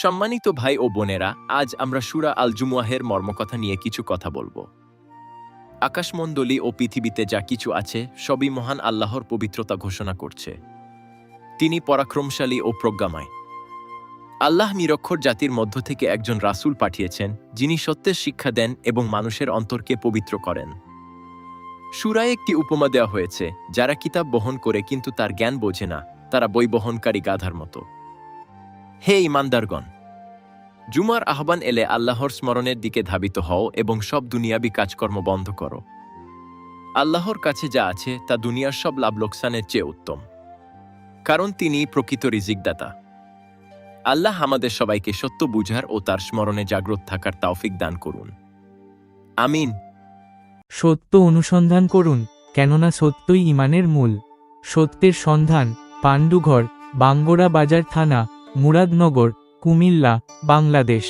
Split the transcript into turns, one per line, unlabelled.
সম্মানিত ভাই ও বোনেরা, আজ আমরা সূরা আল জুমুয়াহের মর্মকথা নিয়ে কিছু কথা বলবো। আকাশমণ্ডলী ও পৃথিবীতে যা কিছু আছে সবই মহান আল্লাহর পবিত্রতা ঘোষণা করছে। তিনি পরাক্রমশালী ও প্রজ্ঞাময়। আল্লাহ নিরক্ষর জাতির মধ্য থেকে একজন রাসূল পাঠিয়েছেন, যিনি সত্যের শিক্ষা দেন এবং মানুষের অন্তরকে পবিত্র করেন। সূরায় একটি উপমা দেওয়া হয়েছে, যারা কিতাব বহন করে কিন্তু তার জ্ঞান বোঝে না, তারা বই বহনকারী গাধার মতো। হে ঈমানদারগণ, জুমার আহ্বান এলে আল্লাহর স্মরণের দিকে ধাবিত হও এবং সব দুনিয়াবি কাজকর্ম বন্ধ করো। আল্লাহর কাছে যা আছে তা দুনিয়ার সব লাভ লোকসানের চেয়ে উত্তম, কারণ তিনি প্রকৃত রিজিকদাতা। আল্লাহ আমাদের সবাইকে সত্য বুঝার ও তার স্মরণে জাগ্রত থাকার তৌফিক দান করুন। আমিন।
সত্য অনুসন্ধান করুন, কেননা সত্যই ঈমানের মূল। সত্যের সন্ধান, পাণ্ডুঘর, বাঙ্গরা বাজার থানা, মুরাদনগর, কুমিল্লা, বাংলাদেশ।